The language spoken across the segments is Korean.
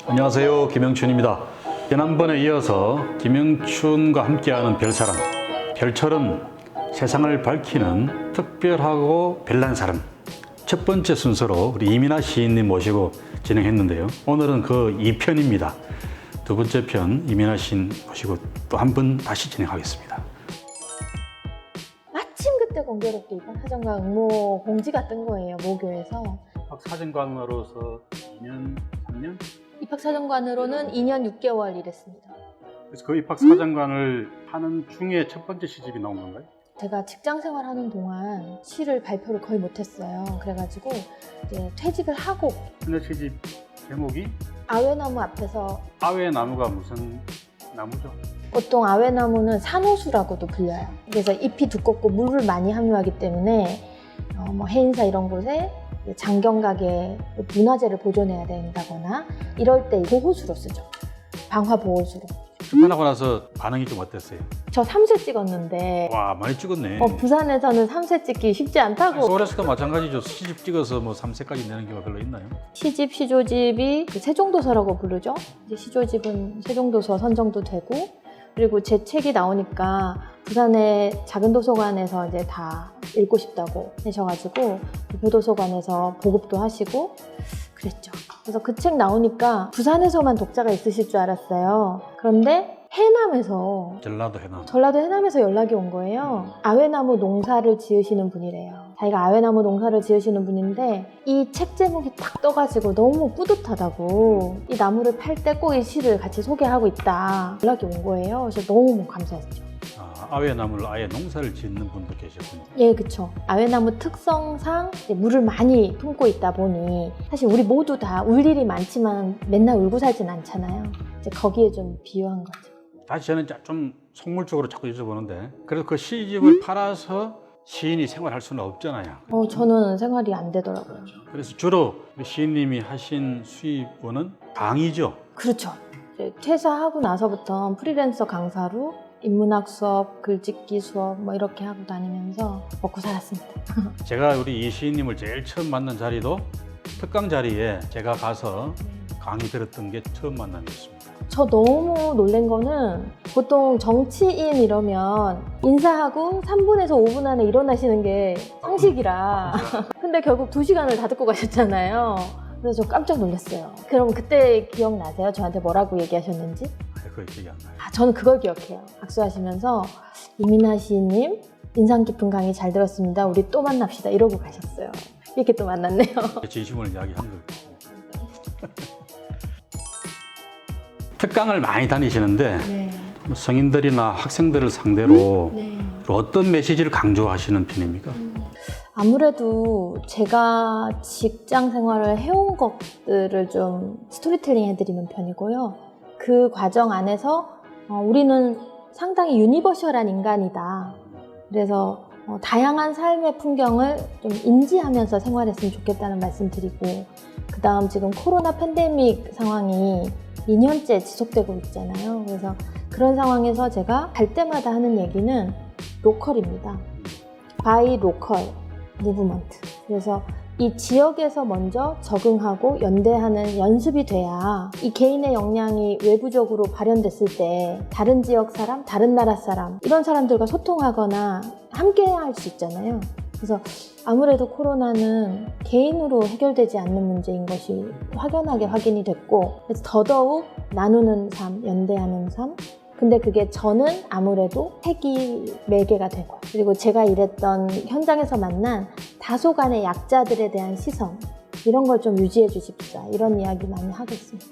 안녕하세요, 김영춘입니다. 지난번에 이어서 김영춘과 함께하는 별사람, 별처럼 세상을 밝히는 특별하고 별난 사람, 첫 번째 순서로 우리 이민아 시인님 모시고 진행했는데요. 오늘은 그 2편입니다. 두 번째 편 이민아 시인 모시고 또 한 번 다시 진행하겠습니다. 마침 그때 공교롭게 입학사정관 응모 공지가 뜬 거예요, 모교에서. 입학사정관으로서 2년, 3년? 입학사정관으로는 2년 6개월 일했습니다. 그래서 그 입학사정관을 하는 중에 첫 번째 시집이 나온 건가요? 제가 직장 생활하는 동안 시를 발표를 거의 못했어요. 그래가지고 이제 퇴직을 하고 근데 시집 제목이 아외나무 앞에서, 아외나무가 무슨 나무죠? 보통 아외나무는 산호수라고도 불려요. 그래서 잎이 두껍고 물을 많이 함유하기 때문에 해인사 이런 곳에 장경각의 문화재를 보존해야 된다거나 이럴 때 보호수로 쓰죠. 방화 보호수로. 끝나고 나서 반응이 좀 어땠어요? 저 3세 찍었는데 와, 많이 찍었네. 부산에서는 3세 찍기 쉽지 않다고. 서울에서도 마찬가지죠. 시집 찍어서 뭐 3세까지 내는 경우가 별로 있나요? 시집, 시조집이 그 세종도서라고 부르죠. 이제 시조집은 세종도서 선정도 되고, 그리고 제 책이 나오니까 부산의 작은 도서관에서 이제 다 읽고 싶다고 하셔가지고 대표도서관에서 보급도 하시고 그랬죠. 그래서 그 책 나오니까 부산에서만 독자가 있으실 줄 알았어요. 그런데 해남에서, 전라도 해남에서 연락이 온 거예요. 아외나무 농사를 지으시는 분이래요. 자기가 아외나무 농사를 지으시는 분인데 이 책 제목이 딱 떠가지고 너무 뿌듯하다고, 이 나무를 팔 때 꼭 이 시를 같이 소개하고 있다 연락이 온 거예요. 그래서 너무 감사했죠. 아외나무를 아예 농사를 짓는 분도 계셨군요. 예, 그쵸. 아외나무 특성상 이제 물을 많이 품고 있다 보니 사실 우리 모두 다 울 일이 많지만 맨날 울고 살진 않잖아요. 이제 거기에 좀 비유한 거죠. 다시 저는 좀 속물적으로 자꾸 여쭤보는데, 그래도 그 시집을 팔아서 시인이 생활할 수는 없잖아요. 저는 생활이 안 되더라고요. 그래서 주로 시인님이 하신 수입원은 강의죠. 그렇죠. 이제 퇴사하고 나서부터 프리랜서 강사로 인문학 수업, 글짓기 수업 뭐 이렇게 하고 다니면서 먹고 살았습니다. 제가 우리 이 시인님을 제일 처음 만난 자리도 특강 자리에 제가 가서 강의 들었던 게 처음 만남이었습니다. 저 너무 놀란 거는, 보통 정치인 이러면 인사하고 3분에서 5분 안에 일어나시는 게 상식이라 근데 결국 2시간을 다 듣고 가셨잖아요. 그래서 저 깜짝 놀랐어요. 그럼 그때 기억나세요? 저한테 뭐라고 얘기하셨는지? 그거 기억이 안 나요. 저는 그걸 기억해요. 악수하시면서 이민아 시인님 인상 깊은 강의 잘 들었습니다. 우리 또 만납시다 이러고 가셨어요. 이렇게 또 만났네요. 진심을 이야기한 거예요. 특강을 많이 다니시는데 네. 성인들이나 학생들을 상대로 네. 어떤 메시지를 강조하시는 편입니까? 아무래도 제가 직장 생활을 해온 것들을 좀 스토리텔링 해드리는 편이고요. 그 과정 안에서 우리는 상당히 유니버셜한 인간이다. 그래서 다양한 삶의 풍경을 좀 인지하면서 생활했으면 좋겠다는 말씀 드리고, 그 다음 지금 코로나 팬데믹 상황이 2년째 지속되고 있잖아요. 그래서 그런 상황에서 제가 갈 때마다 하는 얘기는 로컬입니다. 바이 로컬 무브먼트. 그래서 이 지역에서 먼저 적응하고 연대하는 연습이 돼야 이 개인의 역량이 외부적으로 발현됐을 때 다른 지역 사람, 다른 나라 사람, 이런 사람들과 소통하거나 함께 할 수 있잖아요. 그래서 아무래도 코로나는 개인으로 해결되지 않는 문제인 것이 확연하게 확인이 됐고, 그래서 더더욱 나누는 삶, 연대하는 삶. 근데 그게 저는 아무래도 책이 매개가 되고, 그리고 제가 일했던 현장에서 만난 다소간의 약자들에 대한 시선, 이런 걸 좀 유지해 주십사, 이런 이야기 많이 하겠습니다.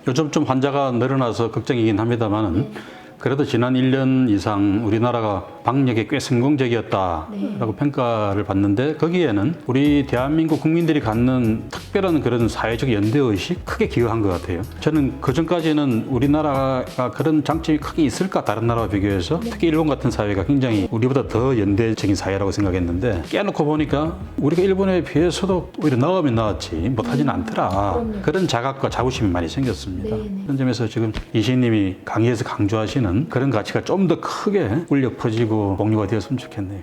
요즘 좀 환자가 늘어나서 걱정이긴 합니다만은 그래도 지난 1년 이상 우리나라가 방역에 꽤 성공적이었다라고 평가를 받는데, 거기에는 우리 대한민국 국민들이 갖는 특별한 그런 사회적 연대의식 크게 기여한 것 같아요. 저는 그전까지는 우리나라가 그런 장점이 크게 있을까, 다른 나라와 비교해서. 특히 일본 같은 사회가 굉장히 우리보다 더 연대적인 사회라고 생각했는데, 깨놓고 보니까 우리가 일본에 비해서도 오히려 나으면 나았지 못하지는 않더라. 그런 자각과 자부심이 많이 생겼습니다. 그런 점에서 지금 이 시인님이 강의에서 강조하시는 그런 가치가 좀 더 크게 울려 퍼지고 공유가 되었으면 좋겠네요.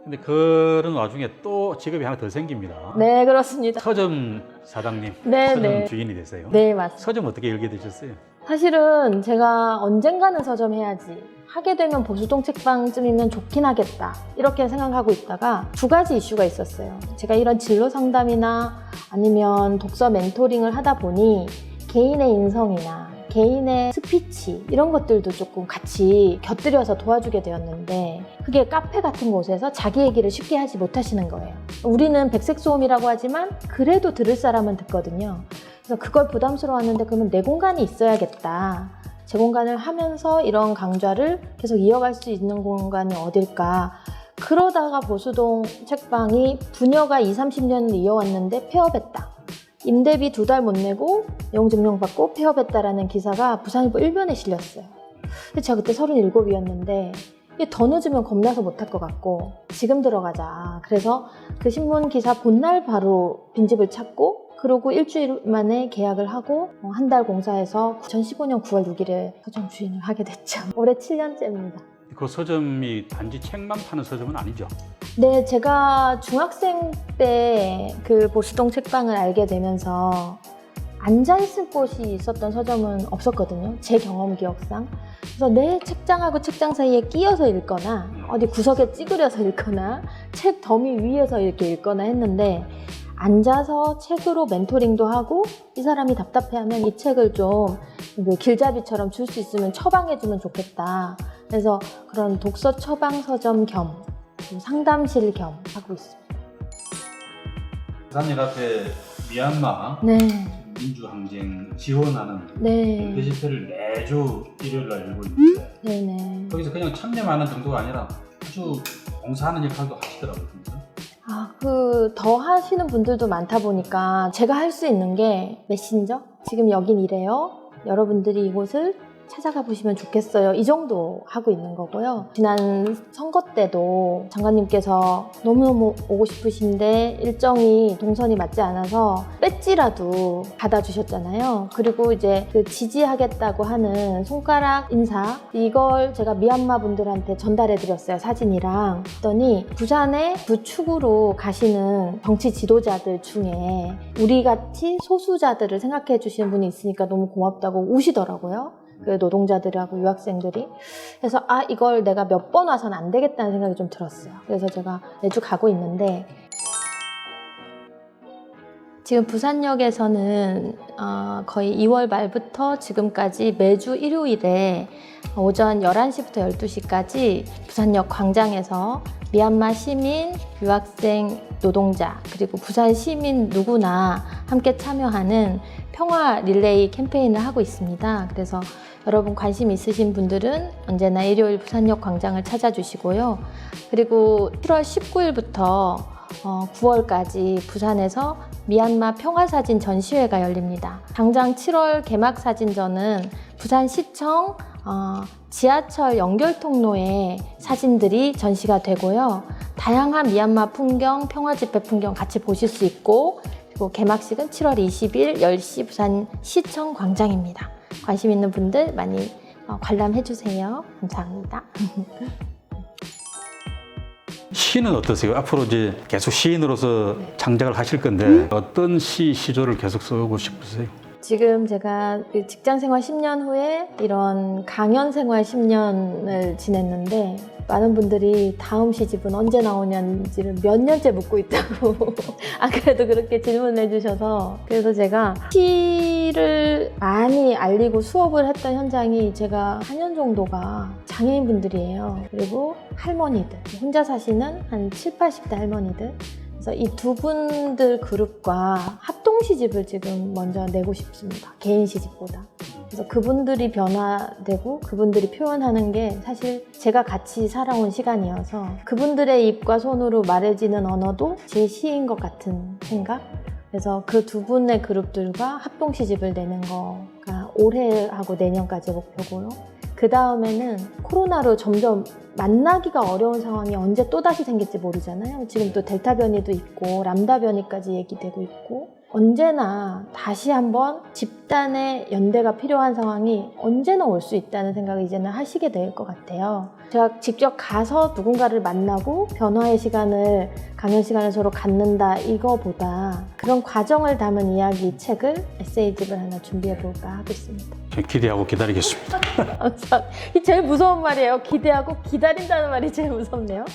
근데 그런 와중에 또 직업이 하나 더 생깁니다. 네, 그렇습니다. 서점 사장님, 네, 서점 네. 주인이 되세요. 네, 맞습니다. 서점 어떻게 열게 되셨어요? 사실은 제가 언젠가는 서점 해야지, 하게 되면 보수동 책방쯤이면 좋긴 하겠다, 이렇게 생각하고 있다가 두 가지 이슈가 있었어요. 제가 이런 진로 상담이나 아니면 독서 멘토링을 하다 보니 개인의 인성이나 개인의 스피치 이런 것들도 조금 같이 곁들여서 도와주게 되었는데, 그게 카페 같은 곳에서 자기 얘기를 쉽게 하지 못하시는 거예요. 우리는 백색소음이라고 하지만 그래도 들을 사람은 듣거든요. 그래서 그걸 부담스러웠는데, 그러면 내 공간이 있어야겠다. 제 공간을 하면서 이런 강좌를 계속 이어갈 수 있는 공간이 어딜까. 그러다가 보수동 책방이 부녀가 20-30년을 이어왔는데 폐업했다. 임대비 2달 못 내고 내용증명받고 폐업했다라는 기사가 부산일보 1면에 실렸어요. 근데 제가 그때 37이었는데 이게 더 늦으면 겁나서 못할 것 같고 지금 들어가자. 그래서 그 신문 기사 본날 바로 빈집을 찾고, 그러고 일주일 만에 계약을 하고 한 달 공사해서 2015년 9월 6일에 서점 주인을 하게 됐죠. 올해 7년째입니다. 그 서점이 단지 책만 파는 서점은 아니죠? 네, 제가 중학생 때 그 보수동 책방을 알게 되면서 앉아있을 곳이 있었던 서점은 없었거든요. 제 경험 기억상. 그래서 내 책장하고 책장 사이에 끼어서 읽거나 어디 구석에 찌그려서 읽거나 책 더미 위에서 이렇게 읽거나 했는데, 앉아서 책으로 멘토링도 하고 이 사람이 답답해하면 이 책을 좀 길잡이처럼 줄 수 있으면 처방해주면 좋겠다. 그래서 그런 독서 처방 서점 겸 상담실 겸 하고 있습니다. 부산연합회 미얀마 네. 민주항쟁 지원하는 네. 게시패를 매주 일요일날 열고 있는데, 네네. 거기서 그냥 참여하는 정도가 아니라 아주 봉사하는 역할도 하시더라고요. 더 하시는 분들도 많다 보니까 제가 할 수 있는 게 메신저? 지금 여긴 이래요. 여러분들이 이곳을 찾아가 보시면 좋겠어요. 이 정도 하고 있는 거고요. 지난 선거 때도 장관님께서 너무너무 오고 싶으신데 일정이 동선이 맞지 않아서 배지라도 받아주셨잖아요. 그리고 이제 그 지지하겠다고 하는 손가락 인사, 이걸 제가 미얀마 분들한테 전달해 드렸어요. 사진이랑. 그랬더니 부산에 그 축으로 가시는 정치 지도자들 중에 우리같이 소수자들을 생각해 주시는 분이 있으니까 너무 고맙다고 우시더라고요. 그 노동자들하고 유학생들이. 그래서 이걸 내가 몇 번 와서는 안 되겠다는 생각이 좀 들었어요. 그래서 제가 매주 가고 있는데, 지금 부산역에서는 거의 2월 말부터 지금까지 매주 일요일에 오전 11시부터 12시까지 부산역 광장에서 미얀마 시민, 유학생, 노동자, 그리고 부산 시민 누구나 함께 참여하는 평화 릴레이 캠페인을 하고 있습니다. 그래서 여러분 관심 있으신 분들은 언제나 일요일 부산역 광장을 찾아주시고요. 그리고 7월 19일부터 9월까지 부산에서 미얀마 평화사진 전시회가 열립니다. 당장 7월 개막사진전은 부산시청 지하철 연결통로에 사진들이 전시가 되고요. 다양한 미얀마 풍경, 평화집회 풍경 같이 보실 수 있고, 그리고 개막식은 7월 20일 10시 부산시청 광장입니다. 관심 있는 분들 많이 관람해주세요. 감사합니다. 시는 어떠세요? 앞으로 이제 계속 시인으로서 창작을 하실 건데 어떤 시조를 계속 쓰고 싶으세요? 지금 제가 직장 생활 10년 후에 이런 강연 생활 10년을 지냈는데, 많은 분들이 다음 시집은 언제 나오냐는지를 몇 년째 묻고 있다고 안 그래도 그렇게 질문을 해주셔서, 그래서 제가 시를 많이 알리고 수업을 했던 현장이 제가 4년 정도가 장애인분들이에요. 그리고 할머니들, 혼자 사시는 한 70, 80대 할머니들. 그래서 이 두 분들 그룹과 합동 시집을 지금 먼저 내고 싶습니다. 개인 시집보다. 그래서 그분들이 변화되고 그분들이 표현하는 게 사실 제가 같이 살아온 시간이어서, 그분들의 입과 손으로 말해지는 언어도 제 시인 것 같은 생각? 그래서 그 두 분의 그룹들과 합동 시집을 내는 거가 올해하고 내년까지 목표고요. 그 다음에는 코로나로 점점 만나기가 어려운 상황이 언제 또다시 생길지 모르잖아요. 지금 또 델타 변이도 있고 람다 변이까지 얘기되고 있고, 언제나 다시 한번 집단의 연대가 필요한 상황이 언제나 올 수 있다는 생각을 이제는 하시게 될 것 같아요. 제가 직접 가서 누군가를 만나고 변화의 시간을, 강연 시간을 서로 갖는다 이거보다 그런 과정을 담은 이야기 책을 에세이집을 하나 준비해볼까 하고 있습니다. 기대하고 기다리겠습니다. 이 제일 무서운 말이에요. 기대하고 기다린다는 말이 제일 무섭네요.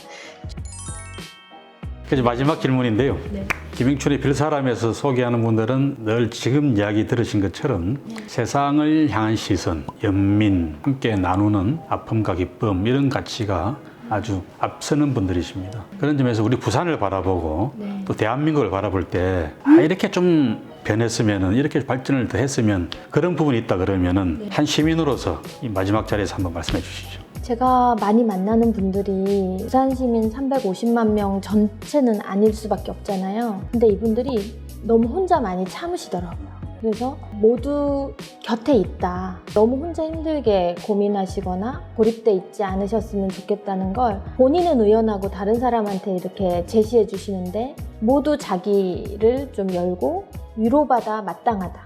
이제 마지막 질문인데요. 네. 김영춘의 빌사람에서 소개하는 분들은 늘 지금 이야기 들으신 것처럼 세상을 향한 시선, 연민, 함께 나누는 아픔과 기쁨 이런 가치가 아주 앞서는 분들이십니다. 그런 점에서 우리 부산을 바라보고 또 대한민국을 바라볼 때 이렇게 좀 변했으면, 이렇게 발전을 더 했으면 그런 부분이 있다 그러면은 한 시민으로서 이 마지막 자리에서 한번 말씀해 주시죠. 제가 많이 만나는 분들이 부산 시민 350만 명 전체는 아닐 수밖에 없잖아요. 근데 이분들이 너무 혼자 많이 참으시더라고요. 그래서 모두 곁에 있다. 너무 혼자 힘들게 고민하시거나 고립돼 있지 않으셨으면 좋겠다는 걸 본인은 의연하고 다른 사람한테 이렇게 제시해 주시는데 모두 자기를 좀 열고 위로받아 마땅하다.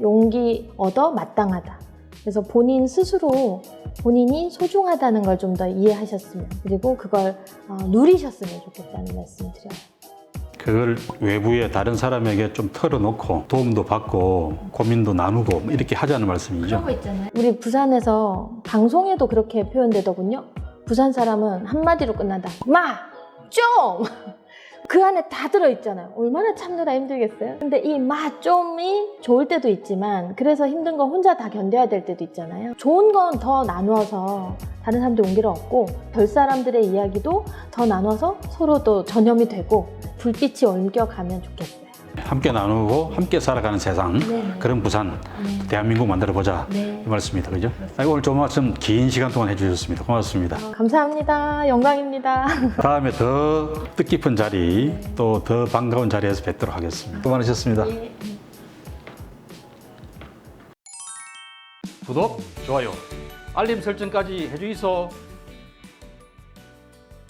용기 얻어 마땅하다. 그래서 본인 스스로 본인이 소중하다는 걸 좀 더 이해하셨으면, 그리고 그걸 누리셨으면 좋겠다는 말씀 드려요. 그걸 외부의 다른 사람에게 좀 털어놓고 도움도 받고 고민도 나누고 이렇게 하자는 말씀이죠. 그런 거 있잖아요. 우리 부산에서 방송에도 그렇게 표현되더군요. 부산 사람은 한마디로 끝난다. 마! 좀! 그 안에 다 들어있잖아요. 얼마나 참느라 힘들겠어요? 근데 이 마 좀이 좋을 때도 있지만, 그래서 힘든 건 혼자 다 견뎌야 될 때도 있잖아요. 좋은 건 더 나누어서 다른 사람들 용기를 얻고, 별 사람들의 이야기도 더 나눠서 서로 또 전염이 되고 불빛이 옮겨가면 좋겠어요. 함께 나누고 함께 살아가는 세상, 그런 부산, 대한민국 만들어보자 이 말씀입니다. 그죠? 오늘 좀 말씀 긴 시간 동안 해주셨습니다. 고맙습니다. 감사합니다. 영광입니다. 다음에 더 뜻깊은 자리, 또 더 반가운 자리에서 뵙도록 하겠습니다. 수고 많으셨습니다. 구독, 좋아요, 알림 설정까지 해주이소.